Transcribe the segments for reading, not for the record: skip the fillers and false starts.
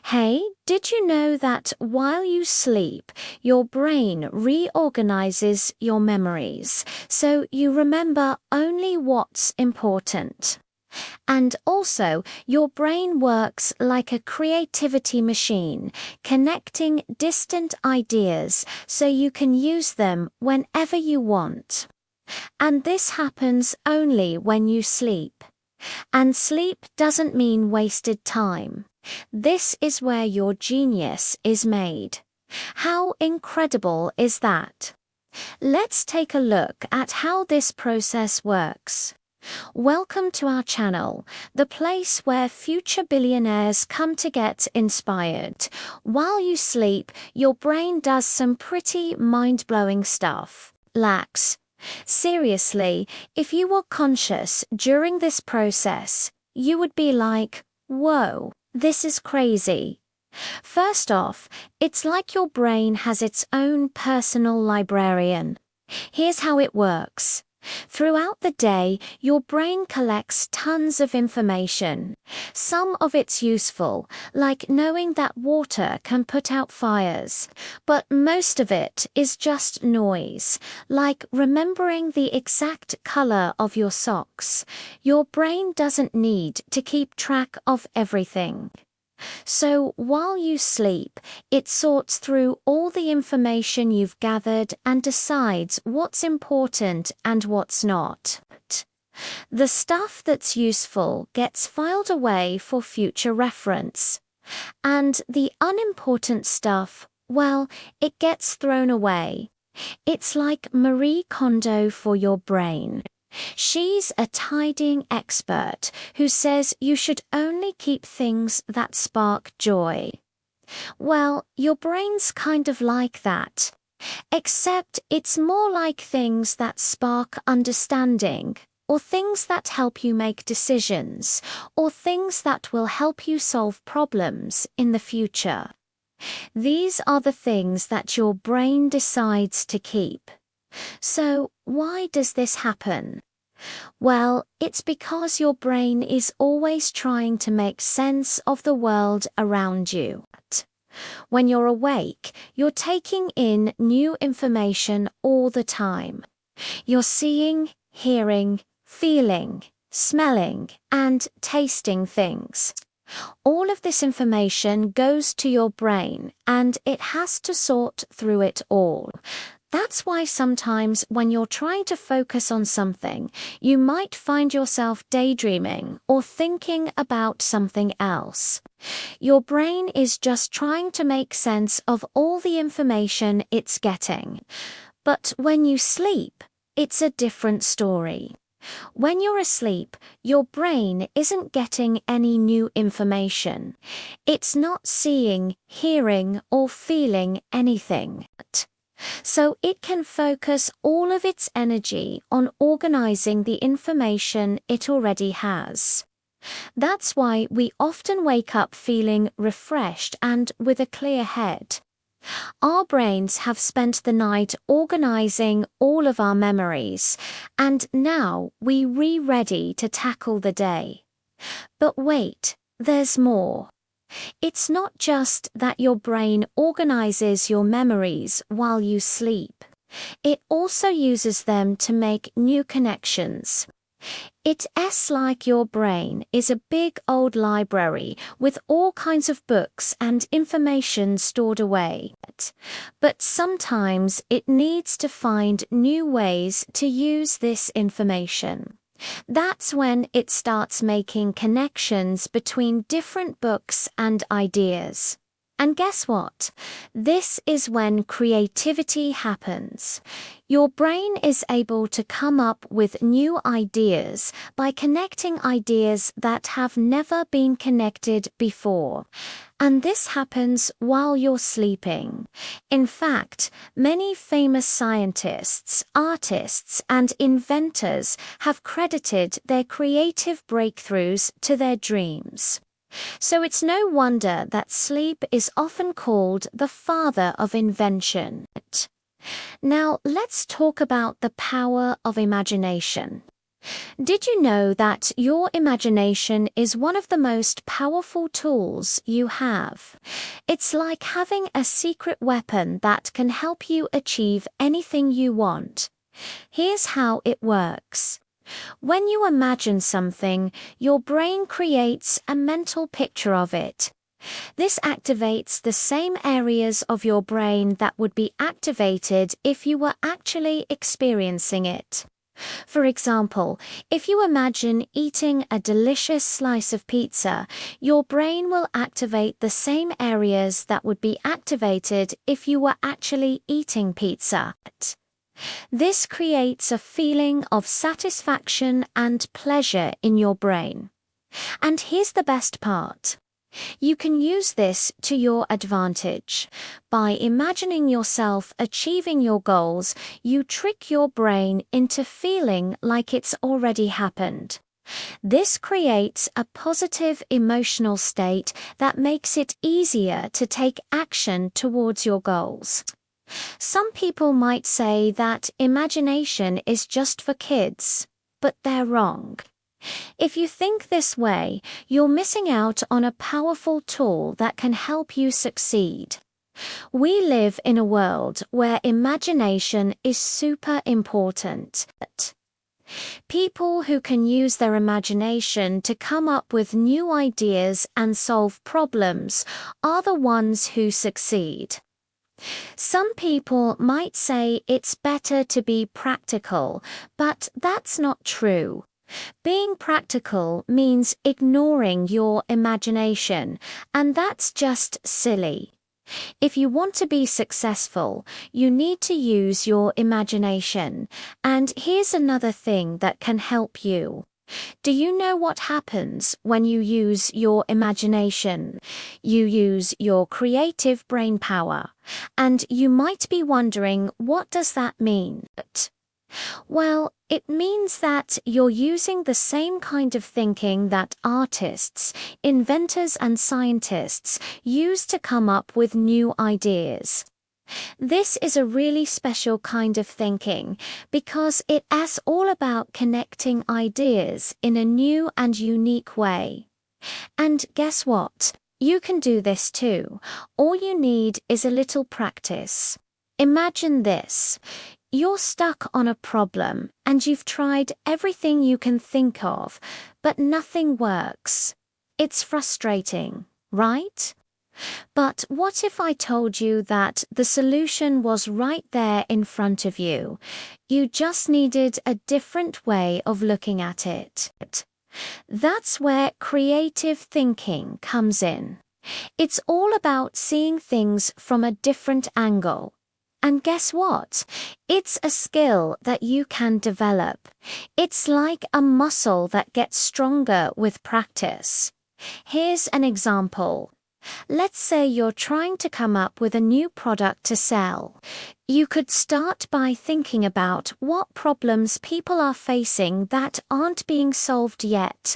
Hey, did you know that while you sleep, your brain reorganizes your memories so you remember only what's important? And also, your brain works like a creativity machine, connecting distant ideas so you can use them whenever you want. And this happens only when you sleep. And sleep doesn't mean wasted time. This is where your genius is made. How incredible is that? Let's take a look at how this process works. Welcome to our channel, the place where future billionaires come to get inspired. While you sleep, your brain does some pretty mind-blowing stuff. Relax. Seriously, if you were conscious during this process, you would be like, whoa, this is crazy. First off, it's like your brain has its own personal librarian. Here's how it works. Throughout the day, your brain collects tons of information. Some of it's useful, like knowing that water can put out fires. But most of it is just noise, like remembering the exact color of your socks. Your brain doesn't need to keep track of everything. So while you sleep, it sorts through all the information you've gathered and decides what's important and what's not. The stuff that's useful gets filed away for future reference. And the unimportant stuff, well, it gets thrown away. It's like Marie Kondo for your brain. She's a tidying expert who says you should only keep things that spark joy. Well, your brain's kind of like that. Except it's more like things that spark understanding, or things that help you make decisions, or things that will help you solve problems in the future. These are the things that your brain decides to keep. So, why does this happen? Well, it's because your brain is always trying to make sense of the world around you. When you're awake, you're taking in new information all the time. You're seeing, hearing, feeling, smelling, and tasting things. All of this information goes to your brain, and it has to sort through it all. That's why sometimes when you're trying to focus on something, you might find yourself daydreaming or thinking about something else. Your brain is just trying to make sense of all the information it's getting. But when you sleep, it's a different story. When you're asleep, your brain isn't getting any new information. It's not seeing, hearing, or feeling anything. So it can focus all of its energy on organizing the information it already has. That's why we often wake up feeling refreshed and with a clear head. Our brains have spent the night organizing all of our memories, and now we're ready to tackle the day. But wait, there's more. It's not just that your brain organizes your memories while you sleep. It also uses them to make new connections. It's like your brain is a big old library with all kinds of books and information stored away. But sometimes it needs to find new ways to use this information. That's when it starts making connections between different books and ideas. And guess what? This is when creativity happens. Your brain is able to come up with new ideas by connecting ideas that have never been connected before. And this happens while you're sleeping. In fact, many famous scientists, artists, and inventors have credited their creative breakthroughs to their dreams. So it's no wonder that sleep is often called the father of invention. Now let's talk about the power of imagination. Did you know that your imagination is one of the most powerful tools you have? It's like having a secret weapon that can help you achieve anything you want. Here's how it works. When you imagine something, your brain creates a mental picture of it. This activates the same areas of your brain that would be activated if you were actually experiencing it. For example, if you imagine eating a delicious slice of pizza, your brain will activate the same areas that would be activated if you were actually eating pizza. This creates a feeling of satisfaction and pleasure in your brain. And here's the best part. You can use this to your advantage. By imagining yourself achieving your goals, you trick your brain into feeling like it's already happened. This creates a positive emotional state that makes it easier to take action towards your goals. Some people might say that imagination is just for kids, but they're wrong. If you think this way, you're missing out on a powerful tool that can help you succeed. We live in a world where imagination is super important. People who can use their imagination to come up with new ideas and solve problems are the ones who succeed. Some people might say it's better to be practical, but that's not true. Being practical means ignoring your imagination, and that's just silly. If you want to be successful, you need to use your imagination. And here's another thing that can help you. Do you know what happens when you use your imagination? You use your creative brain power. And you might be wondering, what does that mean? Well, it means that you're using the same kind of thinking that artists, inventors, and scientists use to come up with new ideas. This is a really special kind of thinking because it is all about connecting ideas in a new and unique way. And guess what? You can do this too. All you need is a little practice. Imagine this. You're stuck on a problem and you've tried everything you can think of, but nothing works. It's frustrating, right? But what if I told you that the solution was right there in front of you? You just needed a different way of looking at it. That's where creative thinking comes in. It's all about seeing things from a different angle. And guess what? It's a skill that you can develop. It's like a muscle that gets stronger with practice. Here's an example. Let's say you're trying to come up with a new product to sell. You could start by thinking about what problems people are facing that aren't being solved yet.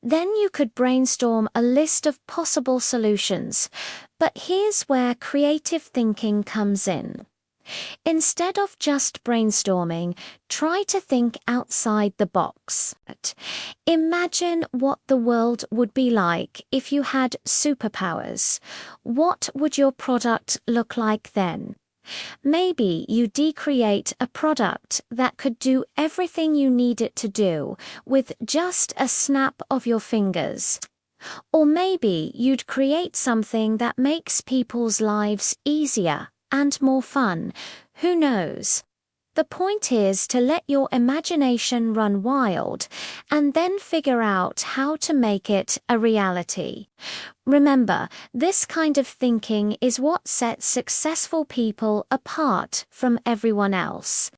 Then you could brainstorm a list of possible solutions. But here's where creative thinking comes in. Instead of just brainstorming, try to think outside the box. Imagine what the world would be like if you had superpowers. What would your product look like then? Maybe you decreate a product that could do everything you need it to do with just a snap of your fingers. Or maybe you'd create something that makes people's lives easier and more fun. Who knows? The point is to let your imagination run wild and then figure out how to make it a reality. Remember, this kind of thinking is what sets successful people apart from everyone else.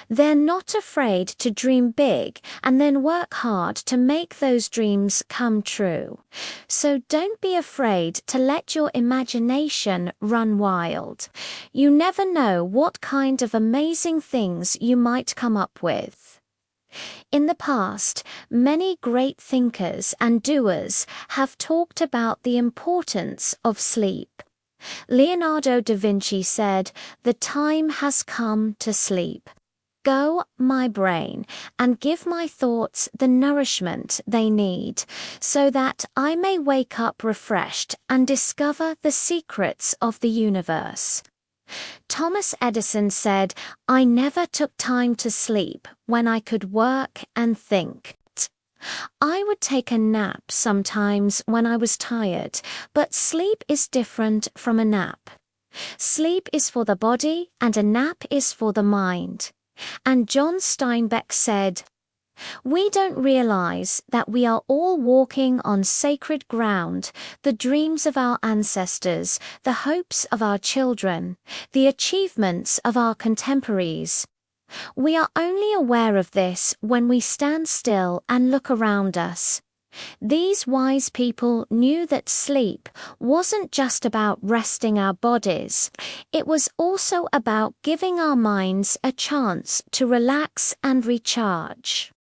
They're not afraid to dream big and then work hard to make those dreams come true. So don't be afraid to let your imagination run wild. You never know what kind of amazing things you might come up with. In the past, many great thinkers and doers have talked about the importance of sleep. Leonardo da Vinci said, "The time has come to sleep." Go, my brain, and give my thoughts the nourishment they need, so that I may wake up refreshed and discover the secrets of the universe. Thomas Edison said, "I never took time to sleep when I could work and think." I would take a nap sometimes when I was tired, but sleep is different from a nap. Sleep is for the body and a nap is for the mind. And John Steinbeck said, "We don't realize that we are all walking on sacred ground, the dreams of our ancestors, the hopes of our children, the achievements of our contemporaries. We are only aware of this when we stand still and look around us." These wise people knew that sleep wasn't just about resting our bodies, it was also about giving our minds a chance to relax and recharge.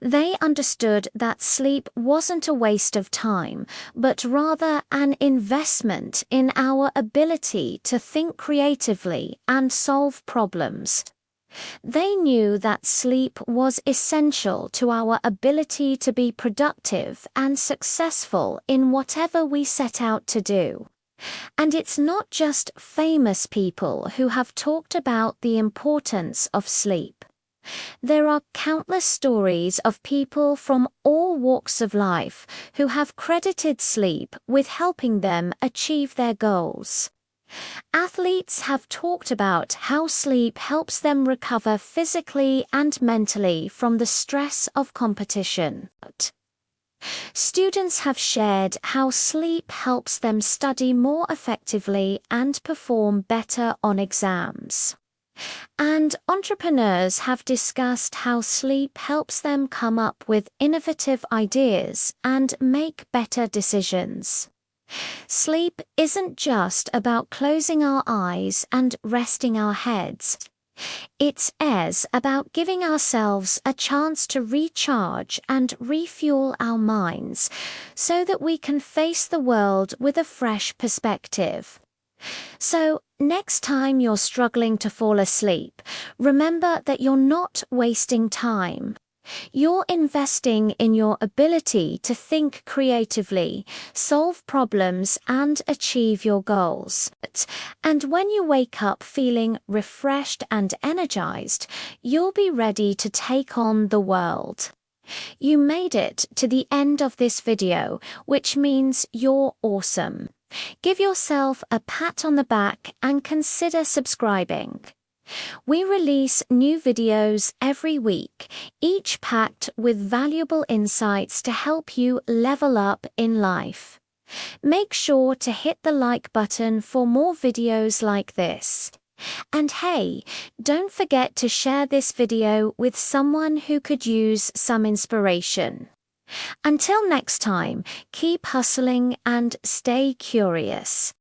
They understood that sleep wasn't a waste of time, but rather an investment in our ability to think creatively and solve problems. They knew that sleep was essential to our ability to be productive and successful in whatever we set out to do. And it's not just famous people who have talked about the importance of sleep. There are countless stories of people from all walks of life who have credited sleep with helping them achieve their goals. Athletes have talked about how sleep helps them recover physically and mentally from the stress of competition. Students have shared how sleep helps them study more effectively and perform better on exams. And entrepreneurs have discussed how sleep helps them come up with innovative ideas and make better decisions. Sleep isn't just about closing our eyes and resting our heads. It's about giving ourselves a chance to recharge and refuel our minds so that we can face the world with a fresh perspective. So, next time you're struggling to fall asleep, remember that you're not wasting time. You're investing in your ability to think creatively, solve problems, and achieve your goals. And when you wake up feeling refreshed and energized, you'll be ready to take on the world. You made it to the end of this video, which means you're awesome. Give yourself a pat on the back and consider subscribing. We release new videos every week, each packed with valuable insights to help you level up in life. Make sure to hit the like button for more videos like this. And hey, don't forget to share this video with someone who could use some inspiration. Until next time, keep hustling and stay curious.